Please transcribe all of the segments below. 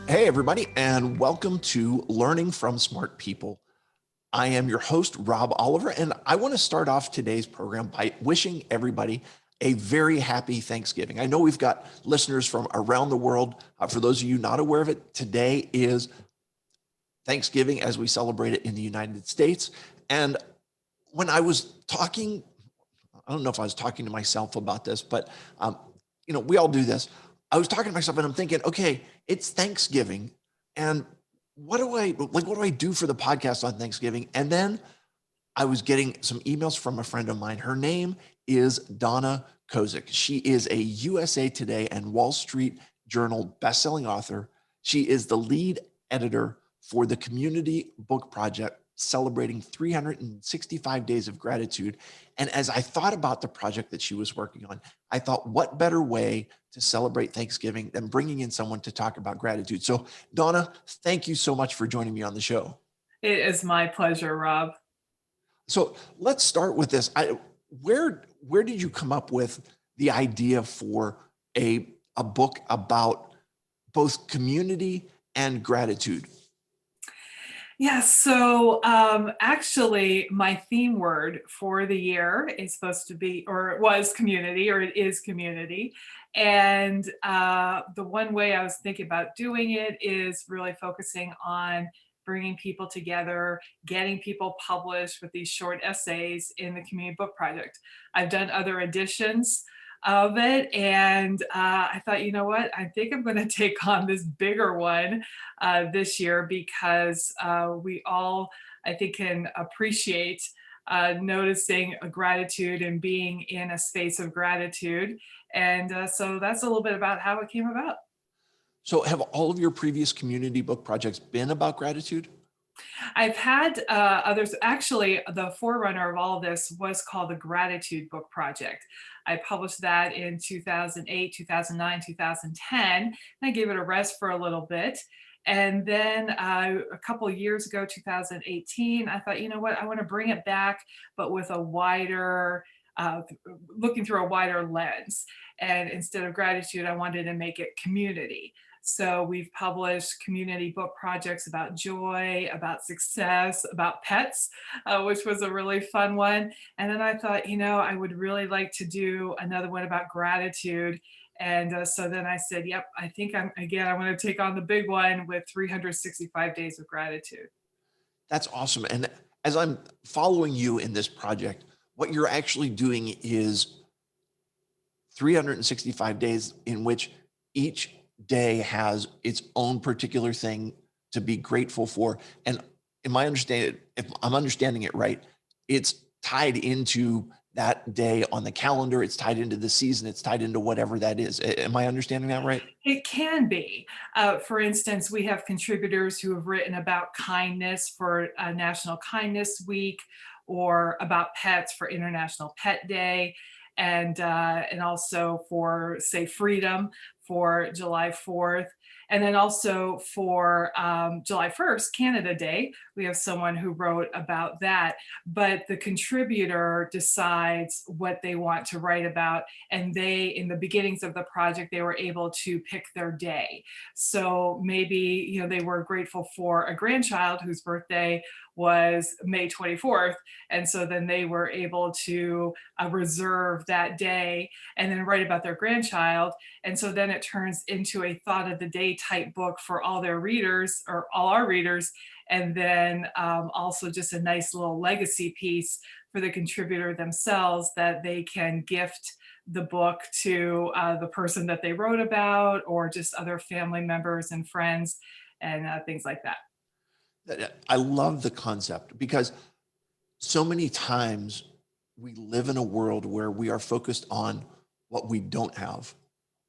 Hey, everybody, and welcome to Learning from Smart People. I am your host, Rob Oliver, and I want to start off today's program by wishing everybody a very happy Thanksgiving. I know we've got listeners from around the world. For those of you not aware of it, today is Thanksgiving as we celebrate it in the United States. And when I was talking, I don't know if I was talking to myself about this, but we all do this. I was talking to myself and I'm thinking, okay, it's Thanksgiving. And what do I do for the podcast on Thanksgiving? And then I was getting some emails from a friend of mine. Her name is Donna Kozik. She is a USA Today and Wall Street Journal bestselling author. She is the lead editor for the Community Book Project, celebrating 365 days of gratitude. And as I thought about the project that she was working on, I thought, what better way to celebrate Thanksgiving than bringing in someone to talk about gratitude? So, Donna, thank you so much for joining me on the show. It is my pleasure, Rob. So let's start with this. Where did you come up with the idea for a book about both community and gratitude? Yeah, so actually, my theme word for the year is supposed to be, or it was community, or it is community. And the one way I was thinking about doing it is really focusing on bringing people together, getting people published with these short essays in the Community Book Project. I've done other editions of it, and I thought, you know what, I think I'm going to take on this bigger one this year because we all, I think, can appreciate noticing a gratitude and being in a space of gratitude. And so that's a little bit about how it came about. So have all of your previous community book projects been about gratitude? I've had others. Actually, the forerunner of all of this was called the Gratitude Book Project. I published that in 2008, 2009, 2010, and I gave it a rest for a little bit. And then a couple of years ago, 2018, I thought, you know what, I want to bring it back, but with a wider, uh, looking through a wider lens. And instead of gratitude, I wanted to make it community. So we've published community book projects about joy, about success, about pets, which was a really fun one. And then I thought, I would really like to do another one about gratitude. And so then I said, yep, I think I want to take on the big one with 365 days of gratitude. That's awesome. And as I'm following you in this project, what you're actually doing is 365 days in which each day has its own particular thing to be grateful for. And in my understanding, if I'm understanding it right, it's tied into that day on the calendar, it's tied into the season, it's tied into whatever that is. Am I understanding that right? It can be. For instance, we have contributors who have written about kindness for National Kindness Week, or about pets for International Pet Day, and also for, say, freedom for July 4th. And then also for July 1st, Canada Day, we have someone who wrote about that. But the contributor decides what they want to write about, and they, in the beginnings of the project, they were able to pick their day. So maybe, they were grateful for a grandchild whose birthday was May 24th, and so then they were able to reserve that day and then write about their grandchild. And so then it turns into a thought of the day type book for all their readers, or all our readers. And then also just a nice little legacy piece for the contributor themselves, that they can gift the book to the person that they wrote about, or just other family members and friends, and things like that. I love the concept because so many times we live in a world where we are focused on what we don't have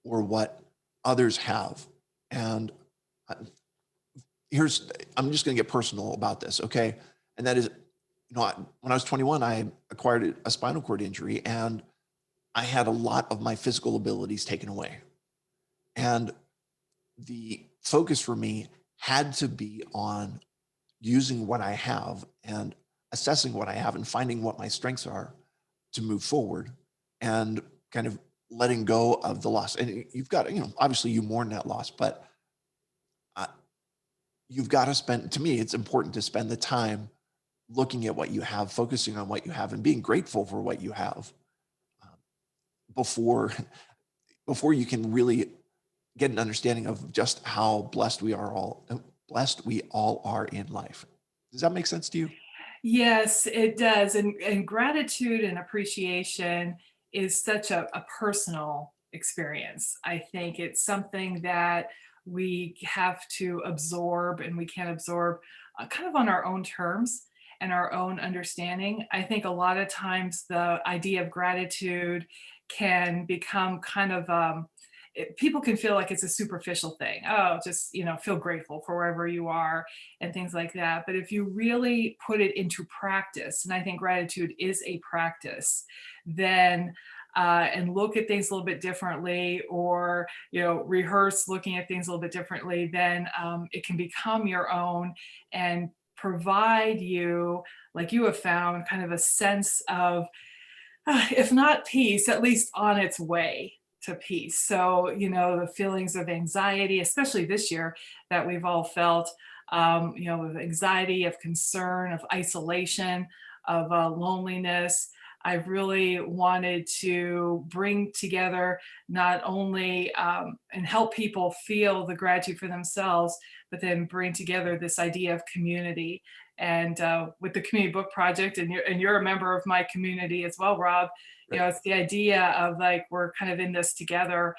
or what others have. And uh, I'm just going to get personal about this, okay? And that is, when I was 21, I acquired a spinal cord injury and I had a lot of my physical abilities taken away. And the focus for me had to be on using what I have and assessing what I have and finding what my strengths are to move forward and kind of letting go of the loss. And you've got, obviously you mourn that loss, but you've got to spend, to me, it's important to spend the time looking at what you have, focusing on what you have, and being grateful for what you have um, before before you can really get an understanding of just how blessed we all are in life. Does that make sense to you? Yes, it does. And gratitude and appreciation is such a personal experience. I think it's something that we have to absorb, and we can absorb kind of on our own terms and our own understanding. I think a lot of times the idea of gratitude can become kind of people can feel like it's a superficial thing. Oh, just, feel grateful for wherever you are and things like that. But if you really put it into practice, and I think gratitude is a practice, then and look at things a little bit differently, or rehearse looking at things a little bit differently, then it can become your own and provide you, like you have found, kind of a sense of, if not peace, at least on its way to peace. So, the feelings of anxiety, especially this year that we've all felt, of anxiety, of concern, of isolation, of loneliness. I've really wanted to bring together, not only and help people feel the gratitude for themselves, but then bring together this idea of community. And with the community book project, and you're a member of my community as well, Rob. Right. It's the idea of, like, we're kind of in this together,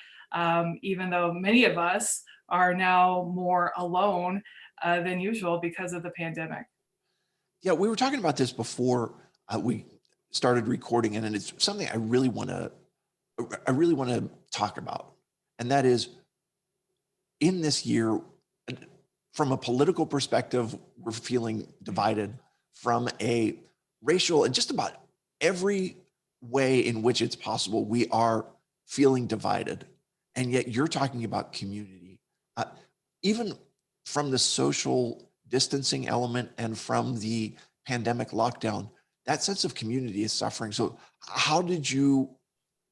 even though many of us are now more alone than usual because of the pandemic. Yeah, we were talking about this before we started recording, and it's something I really want to talk about, and that is in this year, from a political perspective, we're feeling divided. From a racial and just about every way in which it's possible, we are feeling divided. And yet you're talking about community. Uh, Even from the social distancing element and from the pandemic lockdown, that sense of community is suffering. So, how did you,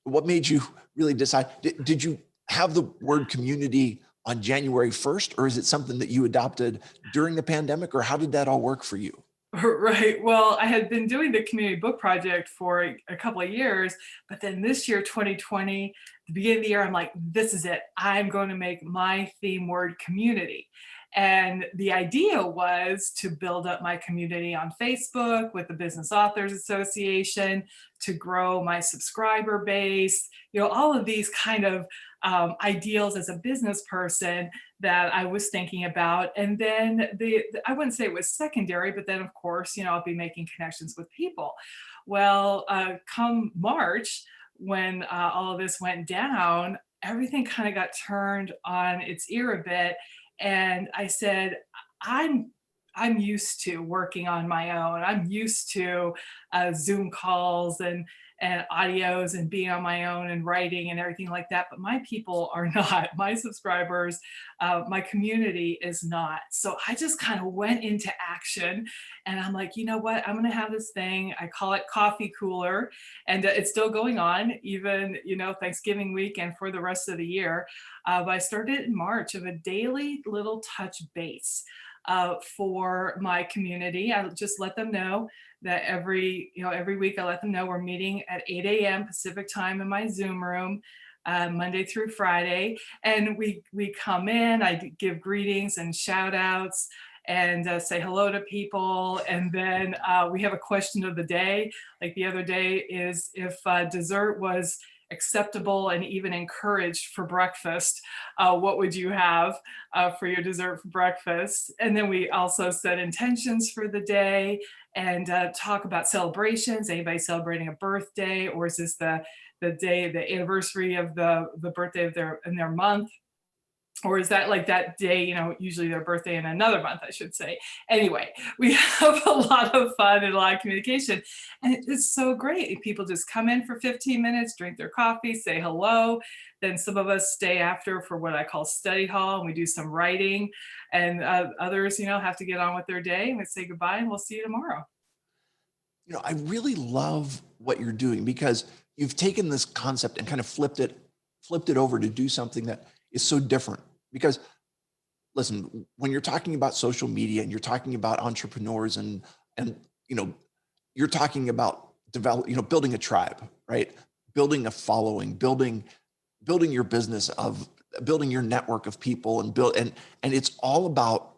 what made you really decide? Did you have the word community on January 1st, or is it something that you adopted during the pandemic, or how did that all work for you? Right. Well, I had been doing the community book project for a couple of years, but then this year, 2020, the beginning of the year, I'm like, this is it. I'm going to make my theme word community. And the idea was to build up my community on Facebook with the Business Authors Association, to grow my subscriber base, all of these kind of ideals as a business person that I was thinking about. And then I wouldn't say it was secondary, but then of course, I'll be making connections with people. Well, come March, when all of this went down, everything kind of got turned on its ear a bit. And I said, I'm I'm used to working on my own. I'm used to Zoom calls and audios and being on my own and writing and everything like that. But my people are not. My subscribers, my community is not. So I just kind of went into action, and I'm like, you know what? I'm going to have this thing. I call it Coffee Cooler, and it's still going on, even Thanksgiving week and for the rest of the year. But I started in March, of a daily little touch base for my community. I just let them know that every week I let them know we're meeting at 8 a.m. Pacific time in my Zoom room, Monday through Friday. And we come in, I give greetings and shout outs and say hello to people. And then we have a question of the day. Like the other day is, if dessert was acceptable and even encouraged for breakfast, what would you have for your dessert for breakfast? And then we also set intentions for the day and talk about celebrations. Anybody celebrating a birthday, or is this the anniversary of the birthday of their month? Or is that like that day, usually their birthday in another month, I should say. Anyway, we have a lot of fun and a lot of communication. And it's so great. People just come in for 15 minutes, drink their coffee, say hello. Then some of us stay after for what I call study hall, and we do some writing. And others, have to get on with their day, and we say goodbye and we'll see you tomorrow. I really love what you're doing because you've taken this concept and kind of flipped it over to do something that is so different. Because listen, when you're talking about social media and you're talking about entrepreneurs and you know, you're talking about building a tribe, right? Building a following, building your business of building your network of people and it's all about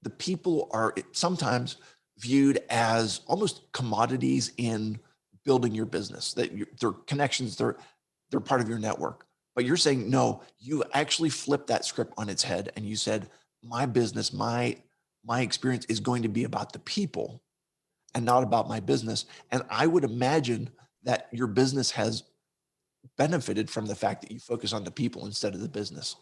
the people are sometimes viewed as almost commodities in building your business they're connections, they're part of your network. But you're saying no, you actually flipped that script on its head and you said my business, my experience is going to be about the people and not about my business. And I would imagine that your business has benefited from the fact that you focus on the people instead of the business.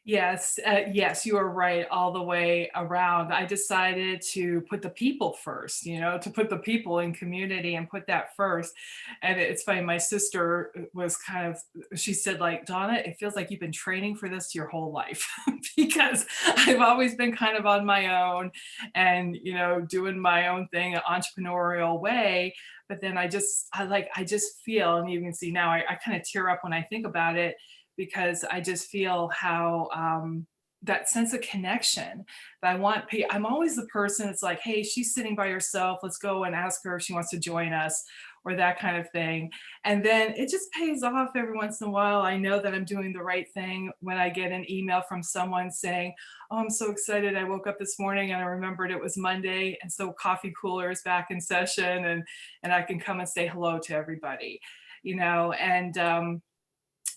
Yes, yes, you are right all the way around. I decided to put the people first, to put the people in community and put that first. And it's funny, my sister was she said, like, Donna, it feels like you've been training for this your whole life because I've always been kind of on my own and, doing my own thing, an entrepreneurial way. But then I just feel, and you can see now, I kind of tear up when I think about it because I just feel how that sense of connection that I want. I'm always the person that's like, hey, she's sitting by herself. Let's go and ask her if she wants to join us or that kind of thing. And then it just pays off every once in a while. I know that I'm doing the right thing when I get an email from someone saying, oh, I'm so excited. I woke up this morning and I remembered it was Monday. And so coffee cooler is back in session and I can come and say hello to everybody, and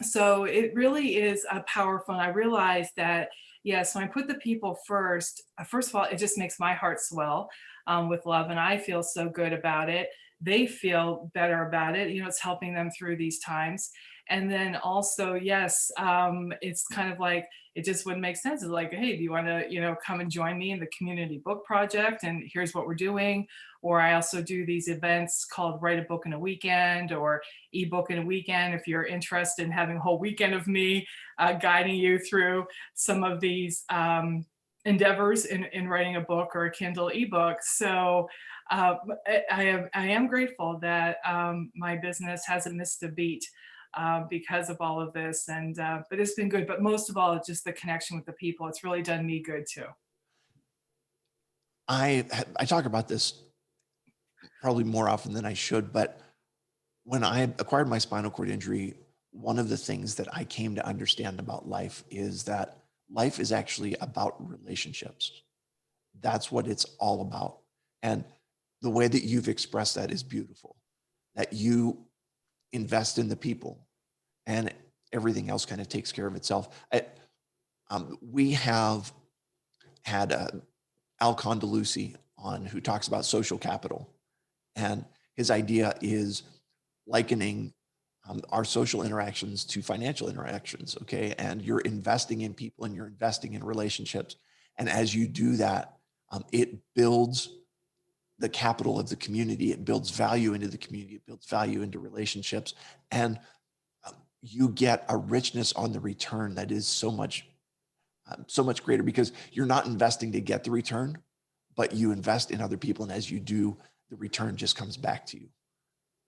so it really is a powerful. And I realized that, yes, when I put the people first of all, it just makes my heart swell with love. And I feel so good about it. They feel better about it. It's helping them through these times. And then also, yes, it's kind of like, it just wouldn't make sense. It's like, hey, do you want to, come and join me in the community book project? And here's what we're doing. Or I also do these events called Write a Book in a Weekend or ebook in a weekend. If you're interested in having a whole weekend of me guiding you through some of these endeavors in writing a book or a Kindle ebook. So I am grateful that my business hasn't missed a beat because of all of this. And but it's been good. But most of all, it's just the connection with the people. It's really done me good too. I talk about this probably more often than I should, but when I acquired my spinal cord injury, one of the things that I came to understand about life is that life is actually about relationships. That's what it's all about. And the way that you've expressed that is beautiful, that you invest in the people and everything else kind of takes care of itself. We have had Al Condalusi on who talks about social capital. And his idea is likening our social interactions to financial interactions. Okay. And you're investing in people and you're investing in relationships. And as you do that, it builds the capital of the community. It builds value into the community. It builds value into relationships. And you get a richness on the return that is so much greater because you're not investing to get the return, but you invest in other people. And as you do, the return just comes back to you.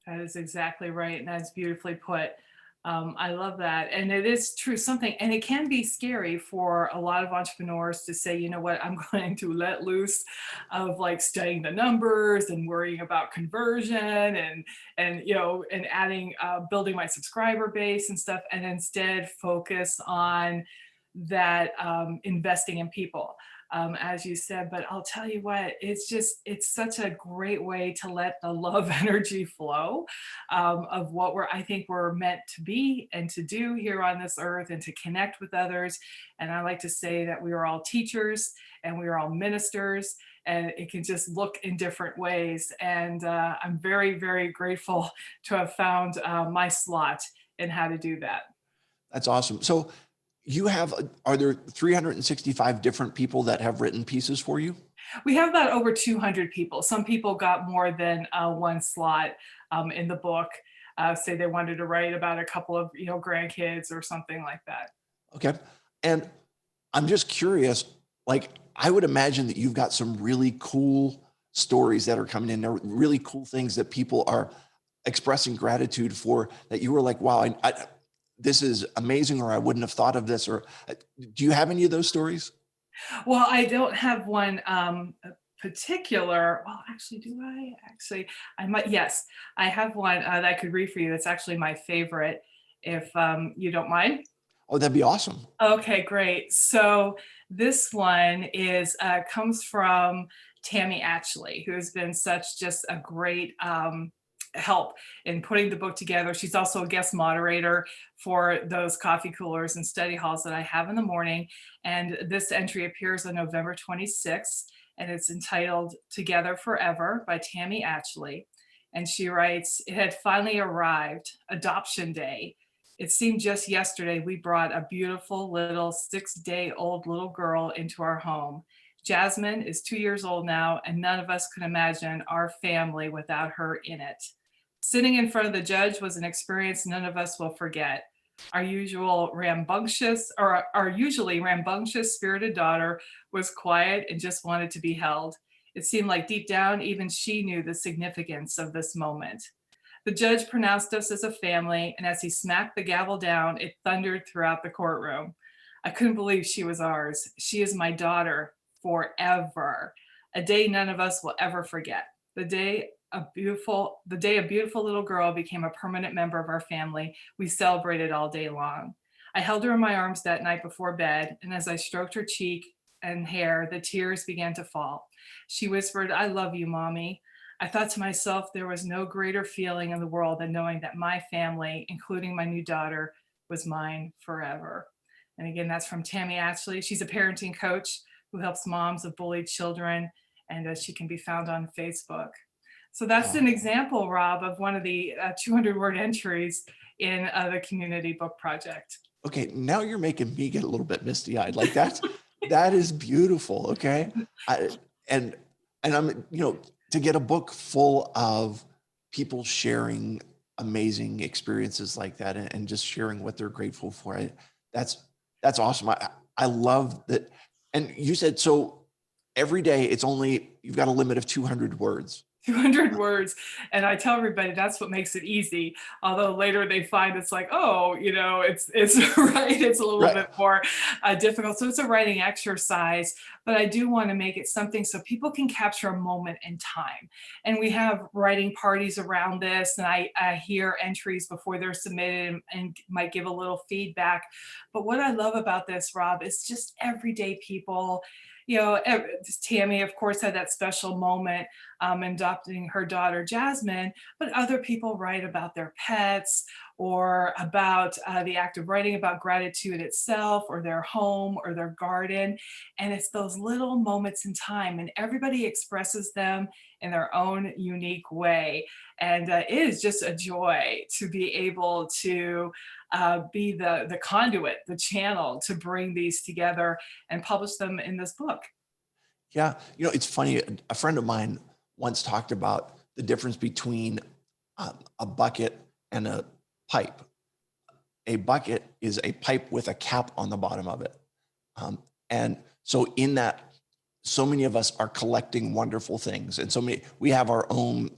That is exactly right. And that's beautifully put. I love that. And it is true something, and it can be scary for a lot of entrepreneurs to say, you know what, I'm going to let loose of like studying the numbers and worrying about conversion and adding, building my subscriber base and stuff, and instead focus on that investing in people as you said. But I'll tell you what, it's such a great way to let the love energy flow of what I think we're meant to be and to do here on this earth and to connect with others. And I like to say that we are all teachers and we are all ministers, and it can just look in different ways. And I'm very, very grateful to have found my slot in how to do that. That's awesome. So are there 365 different people that have written pieces for you? We have about over 200 people. Some people got more than one slot in the book. Say they wanted to write about a couple of grandkids or something like that. Okay. And I'm just curious, like, I would imagine that you've got some really cool stories that are coming in there, really cool things that people are expressing gratitude for that you were like, wow, this is amazing, or I wouldn't have thought of this. Or do you have any of those stories? Well, I don't have one particular. Well, actually, do I? Actually, I might. Yes, I have one that I could read for you. That's actually my favorite, if you don't mind. Oh, that'd be awesome. Okay, great. So this one is comes from Tammy Atchley, who has been such just a great help in putting the book together. She's also a guest moderator for those coffee coolers and study halls that I have in the morning. And this entry appears on November 26th, and it's entitled "Together Forever" by Tammy Atchley. And she writes, "It had finally arrived, Adoption Day. It seemed just yesterday we brought a beautiful little 6-day-old little girl into our home. Jasmine is 2 years old now, and none of us could imagine our family without her in it. Sitting in front of the judge was an experience none of us will forget. Our usually rambunctious spirited daughter was quiet and just wanted to be held. It seemed like deep down, even she knew the significance of this moment. The judge pronounced us as a family, and as he smacked the gavel down, it thundered throughout the courtroom. I couldn't believe she was ours. She is my daughter forever. A day none of us will ever forget. The day a beautiful little girl became a permanent member of our family. We celebrated all day long. I held her in my arms that night before bed, and as I stroked her cheek and hair, the tears began to fall. She whispered, I love you, Mommy. I thought to myself, there was no greater feeling in the world than knowing that my family, including my new daughter, was mine forever. And again, that's from Tammy Ashley. She's a parenting coach who helps moms of bullied children, and she can be found on Facebook. So that's an Oh, example, Rob, of one of the 200 word entries in the community book project. okay. Now you're making me get a little bit misty eyed. Like that is beautiful. Okay. I, and, and I'm, to get a book full of people sharing amazing experiences like that and just sharing what they're grateful for. That's, that's awesome. I love that. And you said, so every day you've got a limit of 200 words. 200 words. And I tell everybody that's what makes it easy. Although later they find it's like, oh, it's right. It's a little Right. bit more difficult. So it's a writing exercise, but I do want to make it something so people can capture a moment in time. And we have writing parties around this, and I hear entries before they're submitted and might give a little feedback. But what I love about this, Rob, is just everyday people. Tammy, of course, had that special moment adopting her daughter Jasmine, but other people write about their pets or about the act of writing about gratitude itself or their home or their garden. And it's those little moments in time, and everybody expresses them in their own unique way. And it is just a joy to be able to be the conduit, the channel to bring these together and publish them in this book. Yeah. It's funny. A friend of mine once talked about the difference between a bucket and a pipe. A bucket is a pipe with a cap on the bottom of it. And so in that, so many of us are collecting wonderful things. And we have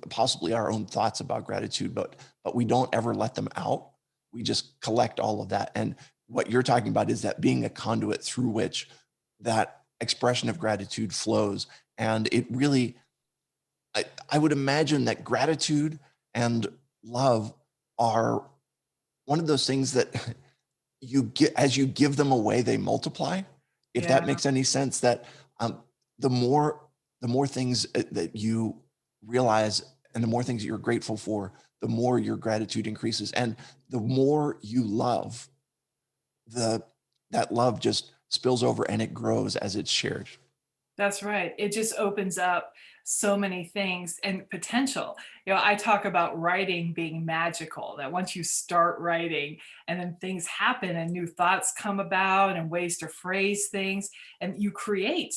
possibly our own thoughts about gratitude, but we don't ever let them out. We just collect all of that. And what you're talking about is that being a conduit through which that expression of gratitude flows. And it really, I would imagine that gratitude and love are one of those things that you get as you give them away, they multiply. If that Yeah. makes any sense, that um, the more things that you realize and the more things that you're grateful for, the more your gratitude increases, and the more you love, the that love just spills over and it grows as it's shared. That's right. It just opens up so many things and potential. I talk about writing being magical, that once you start writing and then things happen and new thoughts come about and ways to phrase things, and you create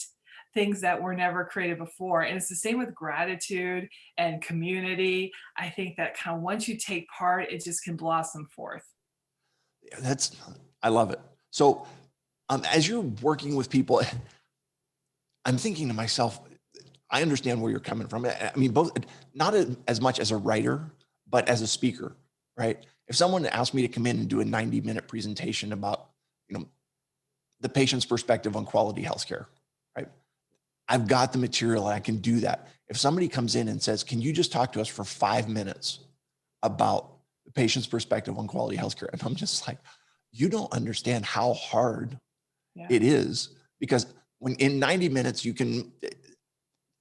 things that were never created before. And it's the same with gratitude and community. I think that kind of once you take part, it just can blossom forth. That's I love it. So as you're working with people, I'm thinking to myself, I understand where you're coming from. I mean, both, not as much as a writer, but as a speaker, right? If someone asked me to come in and do a 90-minute presentation about, you know, the patient's perspective on quality healthcare, right? I've got the material, I can do that. If somebody comes in and says, can you just talk to us for 5 minutes about the patient's perspective on quality healthcare? And I'm just like, you don't understand how hard Yeah. it is, because when in 90 minutes you can,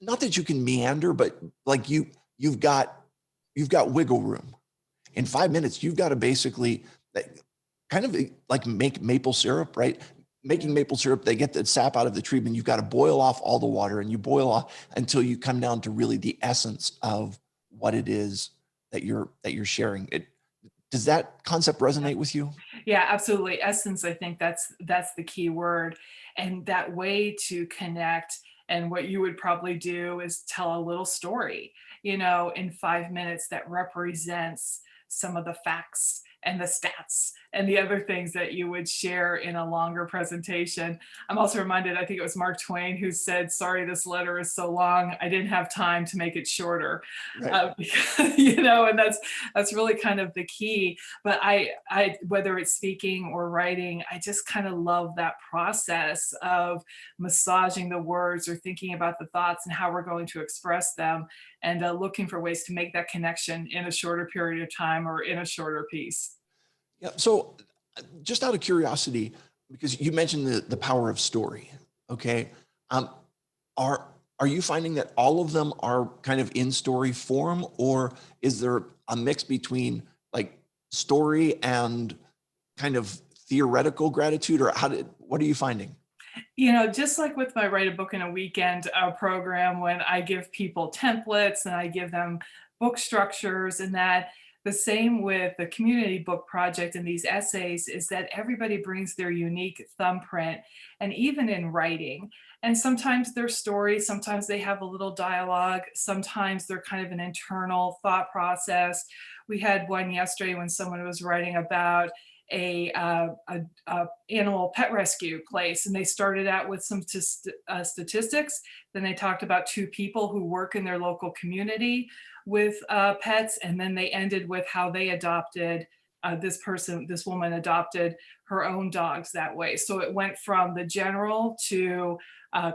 not that you can meander, but like you've got wiggle room. In 5 minutes, you've got to basically kind of like make maple syrup, right? Making Yeah. maple syrup, they get the sap out of the tree, and you've got to boil off all the water, and you boil off until you come down to really the essence of what it is that you're sharing. Does that concept resonate with you? Yeah, absolutely. Essence, I think that's the key word. And that way to connect, and what you would probably do is tell a little story, in 5 minutes that represents some of the facts and the stats and the other things that you would share in a longer presentation. I'm also reminded, I think it was Mark Twain who said, "Sorry, this letter is so long. I didn't have time to make it shorter." Right. And that's really kind of the key. But whether it's speaking or writing, I just kind of love that process of massaging the words or thinking about the thoughts and how we're going to express them, and looking for ways to make that connection in a shorter period of time or in a shorter piece. Yeah. So, just out of curiosity, because you mentioned the power of story, okay? Um, are are you finding that all of them are kind of in story form, or is there a mix between like story and kind of theoretical gratitude, or what are you finding? Just like with my Write a Book in a Weekend program, when I give people templates and I give them book structures, and that the same with the community book project and these essays is that everybody brings their unique thumbprint, and even in writing. And sometimes they're stories, sometimes they have a little dialogue, sometimes they're kind of an internal thought process. We had one yesterday when someone was writing about a animal pet rescue place, and they started out with some statistics. Then they talked about two people who work in their local community with pets, and then they ended with how they adopted. This woman adopted her own dogs that way. So it went from the general to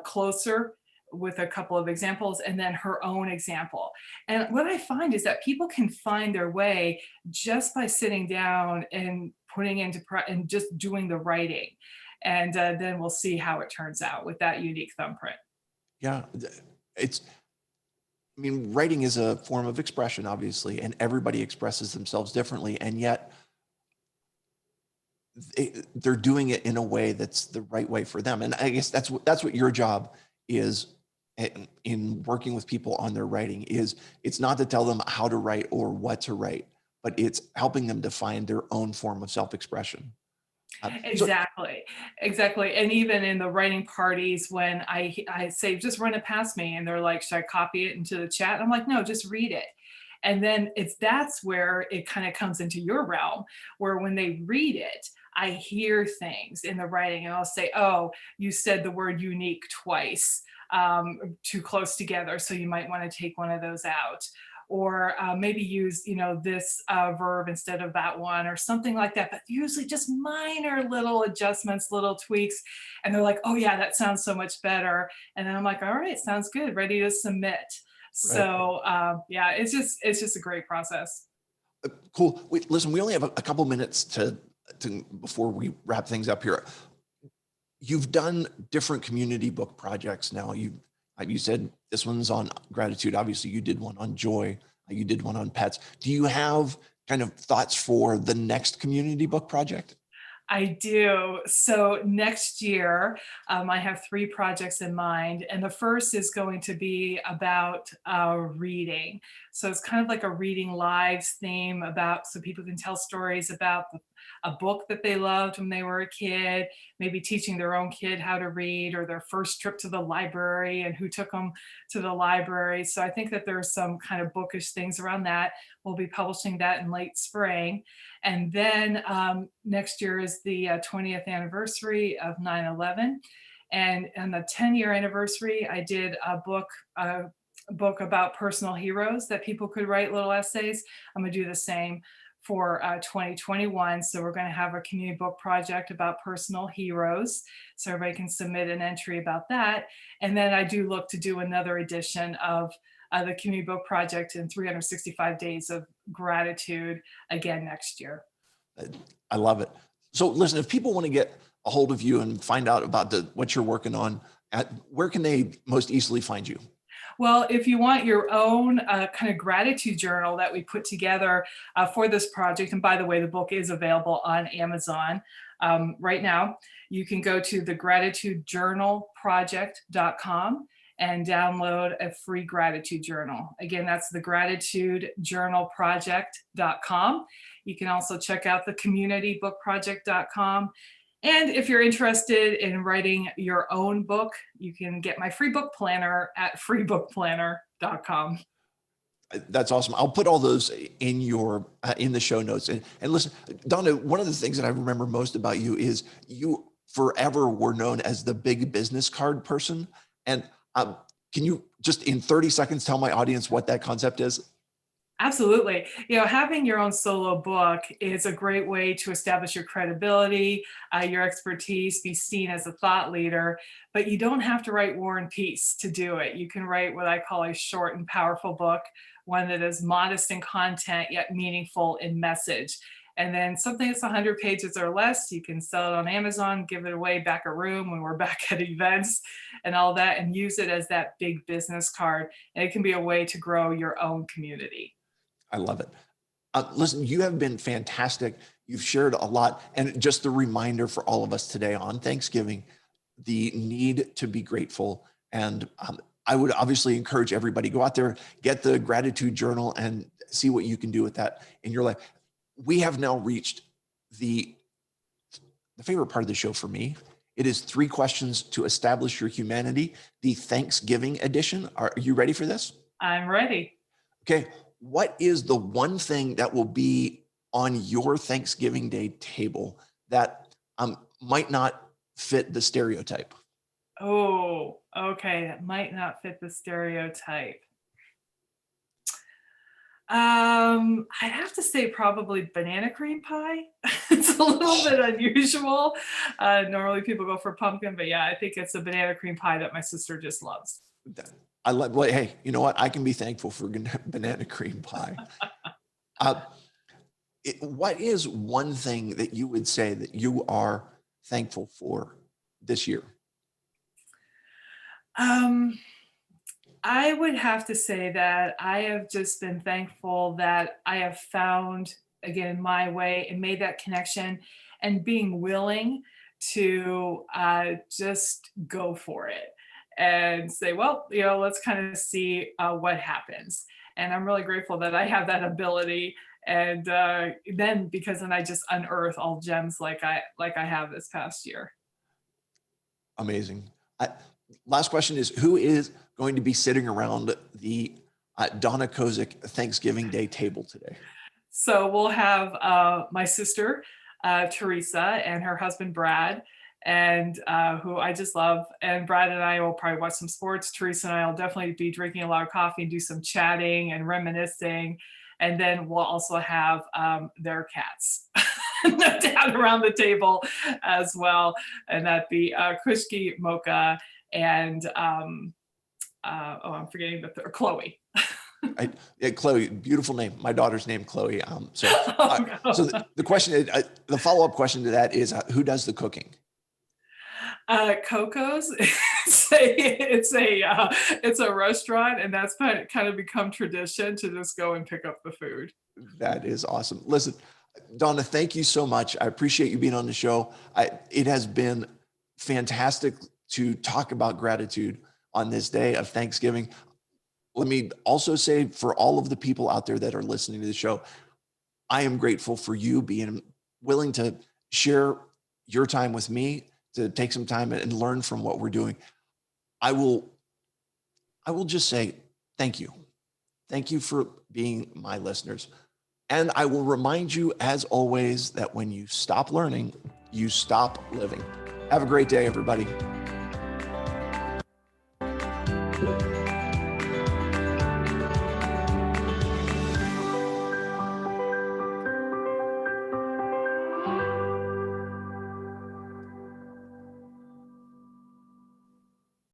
closer, with a couple of examples, and then her own example. And what I find is that people can find their way just by sitting down and and just doing the writing. And then we'll see how it turns out with that unique thumbprint. Yeah, it's. I mean, writing is a form of expression, obviously, and everybody expresses themselves differently, and yet they're doing it in a way that's the right way for them. And I guess that's what your job is in working with people on their writing. Is it's not to tell them how to write or what to write, but it's helping them to find their own form of self-expression. So Exactly, exactly. And even in the writing parties, when I say, just run it past me, and they're like, should I copy it into the chat? I'm like, no, just read it. And then that's where it kind of comes into your realm, where when they read it, I hear things in the writing, and I'll say, oh, you said the word unique twice, too close together, so you might want to take one of those out. Or maybe use this verb instead of that one, or something like that. But usually just minor little adjustments, little tweaks, and they're like, oh yeah, that sounds so much better. And then I'm like, all right, sounds good, ready to submit. right, So yeah, it's just a great process. cool. Wait, listen, we only have a couple minutes to before we wrap things up here. You've done different community book projects now. You said this one's on gratitude. Obviously, you did one on joy. You did one on pets. Do you have kind of thoughts for the next community book project? I do. So next year, I have three projects in mind, and the first is going to be about reading. So it's kind of like a reading lives theme, about so people can tell stories about a book that they loved when they were a kid, maybe teaching their own kid how to read, or their first trip to the library and who took them to the library. So I think that there's some kind of bookish things around that. We'll be publishing that in late spring. And then next year is the 20th anniversary of 9/11. And on the 10-year anniversary, I did a book about personal heroes that people could write little essays. I'm going to do the same for 2021. So we're going to have a community book project about personal heroes. So everybody can submit an entry about that. And then I do look to do another edition of the community book project in 365 days of gratitude again next year. I love it. So listen, if people want to get a hold of you and find out about what you're working on, where can they most easily find you? Well, if you want your own kind of gratitude journal that we put together for this project, and by the way, the book is available on Amazon right now, you can go to thegratitudejournalproject.com and download a free gratitude journal. Again, that's thegratitudejournalproject.com. You can also check out the communitybookproject.com. And if you're interested in writing your own book, you can get my free book planner at freebookplanner.com. That's awesome. I'll put all those in your in the show notes. And listen, Donna, one of the things that I remember most about you is you forever were known as the big business card person. And can you just in 30 seconds tell my audience what that concept is? Absolutely. You know, having your own solo book is a great way to establish your credibility, your expertise, be seen as a thought leader, but you don't have to write War and Peace to do it. You can write what I call a short and powerful book, one that is modest in content, yet meaningful in message. And then something that's 100 pages or less, you can sell it on Amazon, give it away back a room when we're back at events and all that, and use it as that big business card. And it can be a way to grow your own community. I love it. Listen, you have been fantastic. You've shared a lot. And just a reminder for all of us today on Thanksgiving, the need to be grateful. And I would obviously encourage everybody, go out there, get the gratitude journal and see what you can do with that in your life. We have now reached the favorite part of the show for me. It is 3 questions to establish your humanity, the Thanksgiving edition. Are you ready for this? I'm ready. Okay. What is the one thing that will be on your Thanksgiving Day table that might not fit the stereotype? Oh, okay. That might not fit the stereotype. I'd have to say probably banana cream pie. It's a little bit unusual. Normally people go for pumpkin, but yeah, I think it's a banana cream pie that my sister just loves. I love, well, hey, you know what? I can be thankful for banana cream pie. What is one thing that you would say that you are thankful for this year? I would have to say that I have just been thankful that I have found, again, my way and made that connection and being willing to just go for it and say, well, you know, let's kind of see what happens. And I'm really grateful that I have that ability. And then because then I just unearth all gems like I have this past year. Amazing. Last question is, who is going to be sitting around the Donna Kozik Thanksgiving Day table today? So we'll have my sister, Teresa, and her husband, Brad, and who I just love. And Brad and I will probably watch some sports. Teresa and I will definitely be drinking a lot of coffee and do some chatting and reminiscing. And then we'll also have their cats no doubt around the table as well. And that'd be Krishki, Mocha, and I'm forgetting the third, Chloe. Yeah, Chloe, beautiful name. My daughter's named Chloe. So the question is, the follow-up question to that is, who does the cooking? Coco's. It's a restaurant, and that's kind of become tradition to just go and pick up the food. That is awesome. Listen, Donna, thank you so much. I appreciate you being on the show. It has been fantastic to talk about gratitude on this day of Thanksgiving. Let me also say, for all of the people out there that are listening to the show, I am grateful for you being willing to share your time with me, to take some time and learn from what we're doing. I will just say thank you. Thank you for being my listeners. And I will remind you, as always, that when you stop learning, you stop living. Have a great day, everybody.